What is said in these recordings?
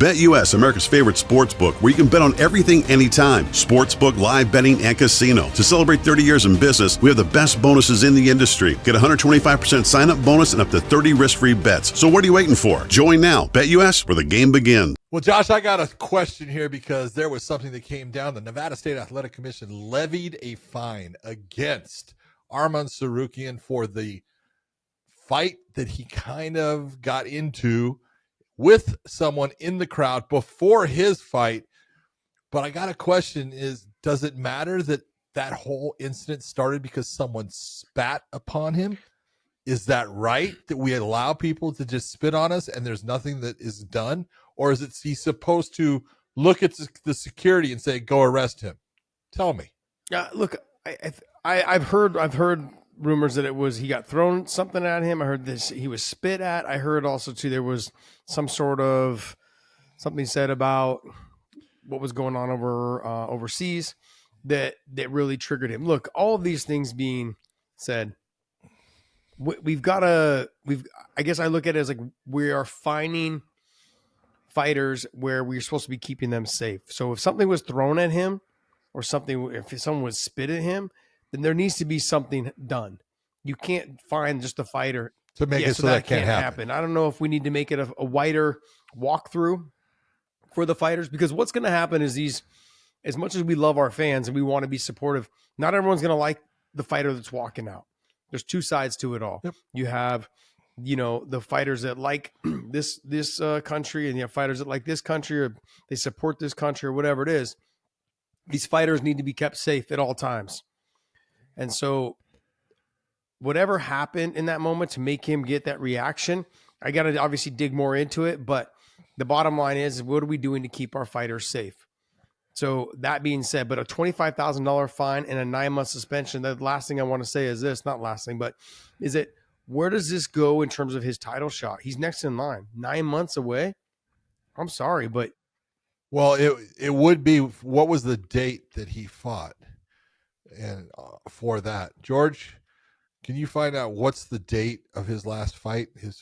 BetUS, America's favorite sports book, where you can bet on everything anytime. Sportsbook, live betting, and casino. To celebrate 30 years in business, we have the best bonuses in the industry. Get a 125% sign-up bonus and up to 30 risk-free bets. So what are you waiting for? Join now. BetUS, where the game begins. Well, Josh, I got a question here because there was something that came down. The Nevada State Athletic Commission levied a fine against Arman Tsarukyan for the fight that he kind of got into with someone in the crowd before his fight. But I got a question is, does it matter that that whole incident started because someone spat upon him? Is that right, that we allow people to just spit on us and there's nothing that is done? Or is it he supposed to look at the security and say, go arrest him? Tell me. Look, I've heard rumors that it was he got thrown something at him. I heard this he was spit at. I heard also too there was some sort of something said about what was going on overseas that really triggered him. Look, all of these things being said, I guess I look at it as like we are finding fighters where we're supposed to be keeping them safe. So if something was thrown at him or something, if someone was spit at him, then there needs to be something done. You can't find just a fighter to make it so that can't happen. I don't know if we need to make it a wider walkthrough for the fighters, because what's going to happen is these, as much as we love our fans and we want to be supportive, not everyone's going to like the fighter that's walking out. There's two sides to it all. Yep. You have, the fighters that like this country, and you have fighters that like this country, or they support this country, or whatever it is. These fighters need to be kept safe at all times. And so whatever happened in that moment to make him get that reaction, I got to obviously dig more into it. But the bottom line is, what are we doing to keep our fighters safe? So that being said, but a $25,000 fine and a 9-month suspension, the last thing I want to say is this, not last thing, but is it, where does this go in terms of his title shot? He's next in line, 9 months away. I'm sorry, but. Well, it would be, what was the date that he fought? And for that, George, can you find out what's the date of his last fight? It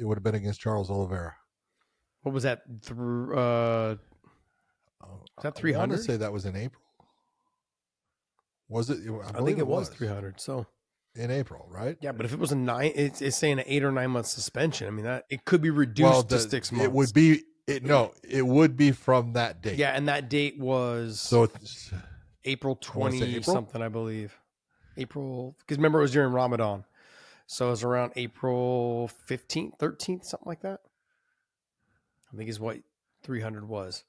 would have been against Charles Oliveira. What was that? Is that 300? I want to say that was in April. Was it? I think it was 300. So in April, right? Yeah, but if it was a 9, it's saying an 8 or 9 month suspension. I mean, that it could be reduced to 6 months. It would be. It would be from that date. Yeah, and that date was April 20 something, I believe. April, because remember it was during Ramadan, so it was around April 15th, 13th, something like that. I think is what 300 was.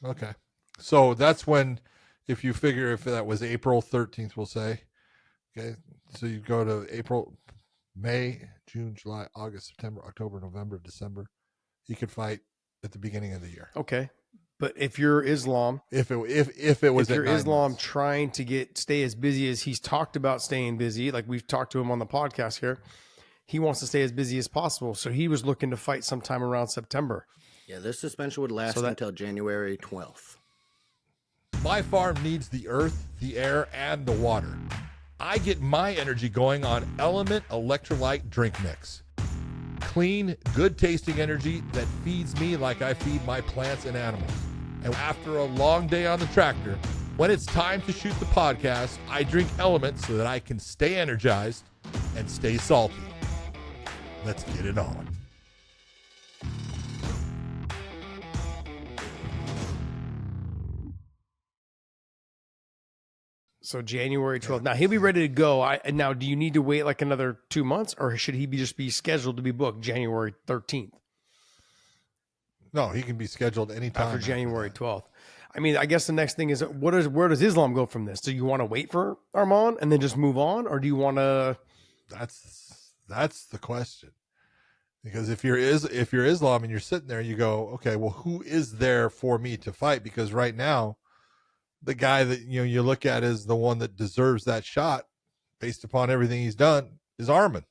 Okay, so that's when, if you figure if that was April 13th, we'll say, okay, so you go to April, May, June, July, August, September, October, November, December. He could fight at the beginning of the year. Okay, but if you're Islam, if you're Islam trying to stay as busy as he's talked about staying busy, like we've talked to him on the podcast here, he wants to stay as busy as possible. So he was looking to fight sometime around September. Yeah, this suspension would last until January 12th. My farm needs the earth, the air, and the water. I get my energy going on LMNT Electrolyte Drink Mix. Clean, good-tasting energy that feeds me like I feed my plants and animals. And after a long day on the tractor, when it's time to shoot the podcast, I drink LMNT so that I can stay energized and stay salty. Let's get it on. So January 12th. Now he'll be ready to go. Now, do you need to wait like another 2 months, or should he just be scheduled to be booked January 13th? No, he can be scheduled anytime after January 12th. I mean, I guess the next thing is, where does Islam go from this? Do you want to wait for Arman and then just move on, or do you want to? That's the question. Because if you're Islam and you're sitting there, you go, okay, well, who is there for me to fight? Because right now, the guy that you look at as the one that deserves that shot, based upon everything he's done, is Arman.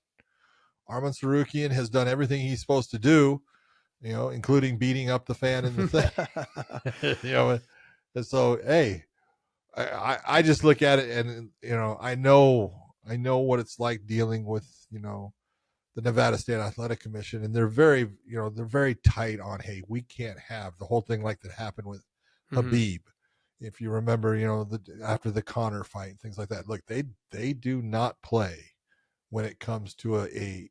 Arman Tsarukyan has done everything he's supposed to do, including beating up the fan in the thing. And so, hey, I just look at it and I know what it's like dealing with the the Nevada State Athletic Commission, and they're very tight on, hey, we can't have the whole thing like that happened with Habib. If you remember, after the Conor fight and things like that. Look, they do not play when it comes to a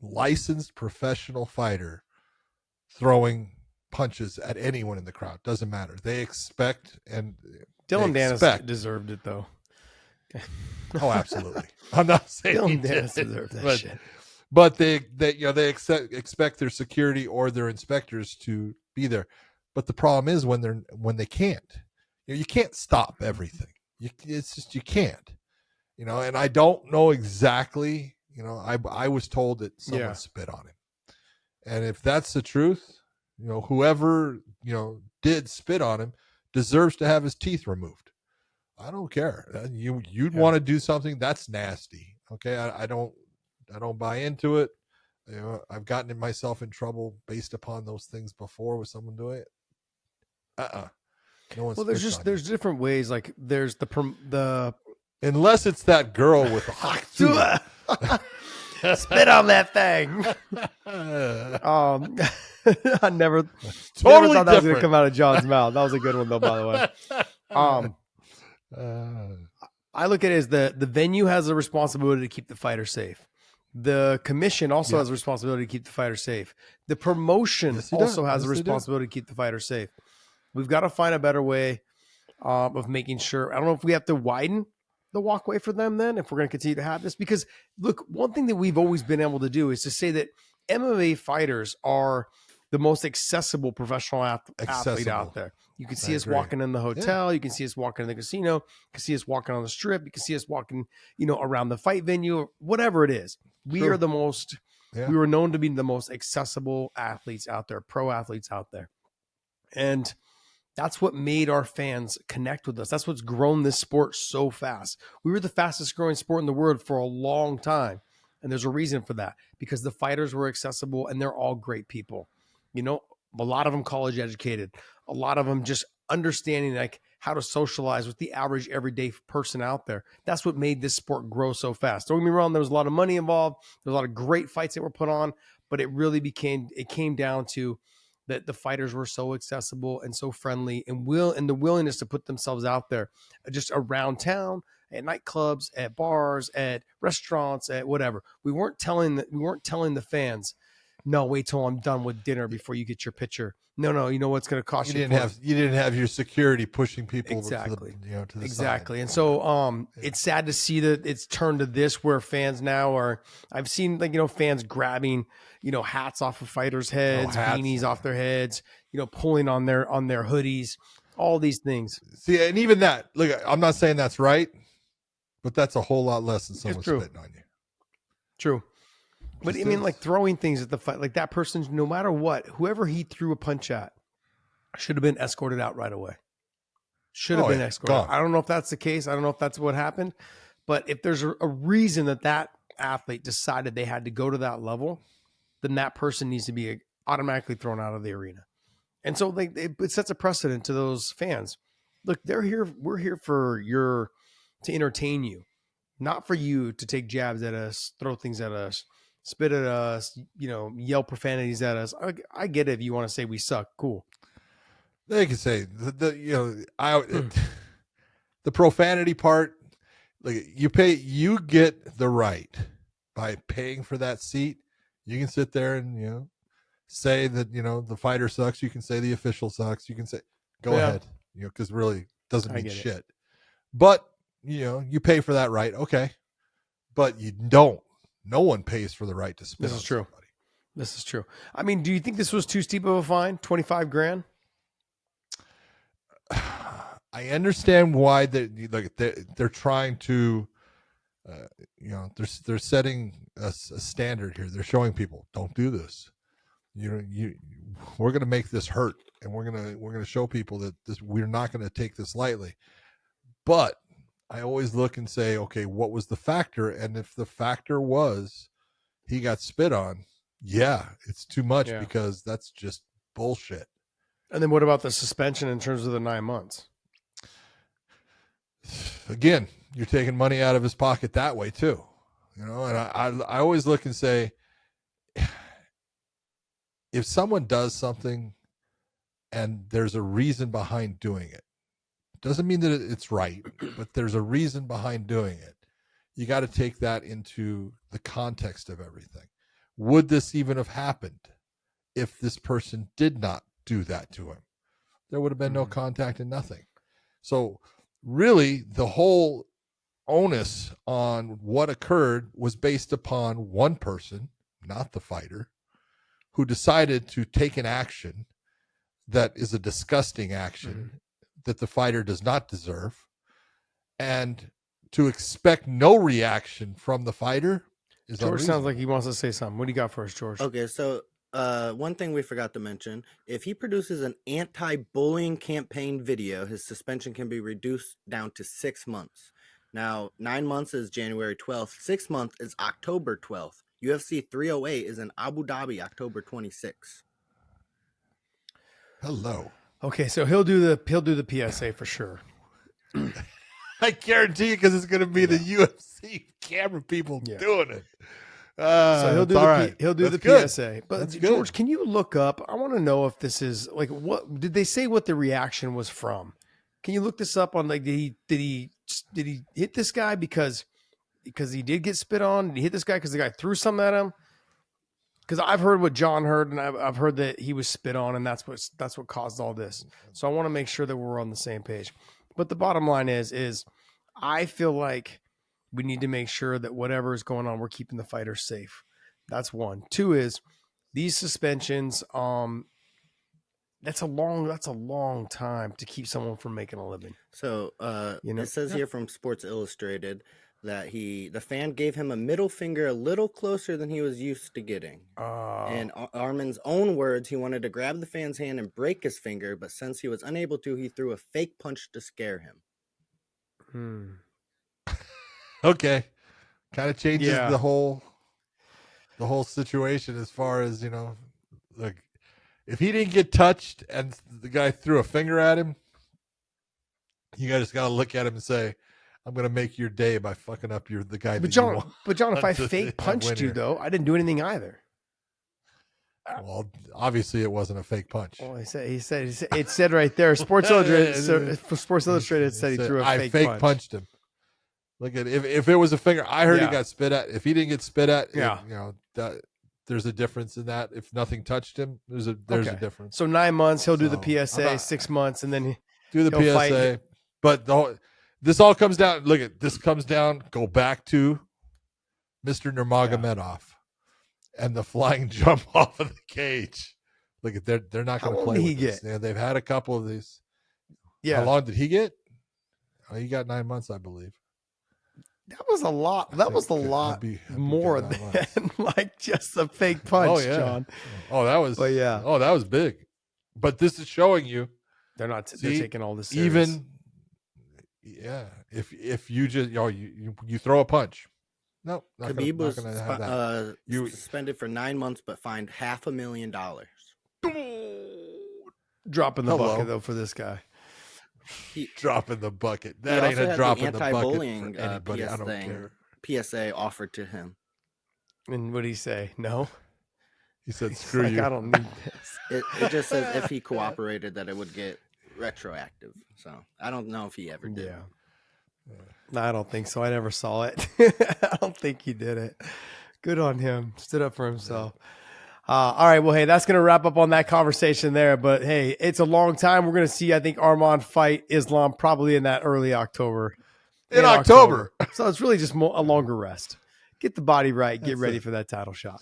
licensed professional fighter throwing punches at anyone in the crowd. Doesn't matter. They expect, and Dylan Dennis deserved it though. Oh, absolutely. I'm not saying Dylan Dennis deserved that shit. But they expect their security or their inspectors to be there. But the problem is when they can't. You can't stop everything. It's just you can't. And I don't know exactly. I was told that someone spit on him, and if that's the truth, whoever did spit on him deserves to have his teeth removed. I don't care. You'd want to do something that's nasty. Okay, I don't buy into it. I've gotten myself in trouble based upon those things before with someone doing it. No one's. Well, there's different ways. Like there's the unless it's that girl with the spit on that thing. I never totally thought that was gonna come out of John's mouth. That was a good one though, by the way. I look at it as the venue has a responsibility to keep the fighter safe. The commission also has a responsibility to keep the fighter safe. The promotion also has a responsibility to keep the fighter safe. We've got to find a better way of making sure. I don't know if we have to widen the walkway for them then, if we're going to continue to have this. Because, look, one thing that we've always been able to do is to say that MMA fighters are the most accessible professional athlete out there. You can see us walking in the hotel. You can see us walking in the casino. You can see us walking on the strip. You can see us walking, around the fight venue, whatever it is. We are the most, we were known to be the most accessible athletes out there, pro athletes out there. And that's what made our fans connect with us. That's what's grown this sport so fast. We were the fastest growing sport in the world for a long time. And there's a reason for that, because the fighters were accessible and they're all great people. A lot of them college educated, a lot of them just understanding like how to socialize with the average everyday person out there. That's what made this sport grow so fast. Don't get me wrong. There was a lot of money involved. There's a lot of great fights that were put on, but it came down to that the fighters were so accessible and so friendly and the willingness to put themselves out there just around town, at nightclubs, at bars, at restaurants, at whatever. We weren't telling the fans, no, wait till I'm done with dinner before you get your picture. No, you know what's going to cost you. You didn't have your security pushing people exactly to the exactly. side. And so it's sad to see that it's turned to this where fans now are. I've seen fans grabbing hats off of fighters' heads, beanies off their heads, pulling on their hoodies, all these things. See, and even that. Look, I'm not saying that's right, but that's a whole lot less than someone spitting on you. True. But I mean, like throwing things at the fight, like that person, no matter what, whoever he threw a punch at should have been escorted out right away. Should have been escorted. Gone. I don't know if that's the case. I don't know if that's what happened. But if there's a reason that athlete decided they had to go to that level, then that person needs to be automatically thrown out of the arena. And so it sets a precedent to those fans. Look, they're here. We're here to entertain you, not for you to take jabs at us, throw things at us, spit at us, yell profanities at us. I get it. If you want to say we suck, cool. They can say the profanity part. Like you get the right by paying for that seat. You can sit there and say that the fighter sucks. You can say the official sucks. You can say go ahead. Because really doesn't mean shit. But you pay for that right, okay. But you don't. No one pays for the right to spit on somebody. This is true. I mean, do you think this was too steep of a fine? $25,000? I understand why they're trying to, they're setting a standard here. They're showing people, don't do this. We're going to make this hurt, and we're going to show people that we're not going to take this lightly. But I always look and say, okay, what was the factor? And if the factor was he got spit on, it's too much because that's just bullshit. And then what about the suspension in terms of the 9 months? Again, you're taking money out of his pocket that way too. And I always look and say, if someone does something and there's a reason behind doing it, doesn't mean that it's right, but there's a reason behind doing it. You got to take that into the context of everything. Would this even have happened if this person did not do that to him? There would have been no contact and nothing. So really, the whole onus on what occurred was based upon one person, not the fighter, who decided to take an action that is a disgusting action that the fighter does not deserve, and to expect no reaction from the fighter is George unreasonable. sounds like he wants to say something. What do you got for us, George? Okay, so one thing we forgot to mention, if he produces an anti-bullying campaign video, his suspension can be reduced down to 6 months. Now, 9 months is January 12th. 6 months is October 12th. UFC 308 is in Abu Dhabi, October 26th. Hello. Okay, so he'll do the PSA for sure. I guarantee you, because it's going to be the UFC camera people doing it. So he'll do the good. PSA. But That's George, good. can you look up? I want to know if this is like, what did they say? What the reaction was from? Can you look this up on like did he hit this guy because he did get spit on? Did he hit this guy because the guy threw something at him? Because I've heard what John heard, and I've heard that he was spit on, and that's what caused all this. So I want to make sure that we're on the same page. But the bottom line is I feel like we need to make sure that whatever is going on, we're keeping the fighters safe. That's one. Two is these suspensions. That's a long time to keep someone from making a living. So it says here from Sports Illustrated that the fan gave him a middle finger a little closer than he was used to getting. In Arman's own words, he wanted to grab the fan's hand and break his finger, but since he was unable to, he threw a fake punch to scare him. Okay. Kind of changes the whole situation as far as, like, if he didn't get touched and the guy threw a finger at him, you guys got to look at him and say, I'm going to make your day by fucking up the guy that you want. But John, if I fake punched you, though, I didn't do anything either. Well, obviously it wasn't a fake punch. Well, he said it said right there. Sports Illustrated said he threw a fake punch. I fake punched him. Look at if it was a finger. I heard he got spit at. If he didn't get spit at, there's a difference in that. If nothing touched him, there's a difference. So 9 months, he'll do the PSA. 6 months, and then do the PSA. Fight. But this all comes down. Look at this comes down. Go back to Mr. Nurmagomedov and the flying jump off of the cage. Look at they're not going to play with this. They've had a couple of these. Yeah. How long did he get? Oh, he got 9 months, I believe. That was a lot. That was a lot more than like just a fake punch, John. Oh, that was. But yeah. Oh, that was big. But this is showing you they're not. They're taking all this serious. Even. Yeah. If you just you throw a punch. No, Khabib was suspended for 9 months, but fined $500,000. Dropping the bucket though for this guy. Dropping the bucket. That ain't a drop in the bucket for anybody. I don't care. PSA offered to him. And what did he say? No. He said, "Screw you." I don't need this. It just says if he cooperated that it would get retroactive. So I don't know if he ever did. Yeah. No, I don't think so. I never saw it. I don't think he did it. Good on him. Stood up for himself. All right. Well, hey, that's going to wrap up on that conversation there. But hey, it's a long time. We're going to see, I think, Arman fight Islam probably in that early October. In October. So it's really just a longer rest. Get the body right. Get ready for that title shot.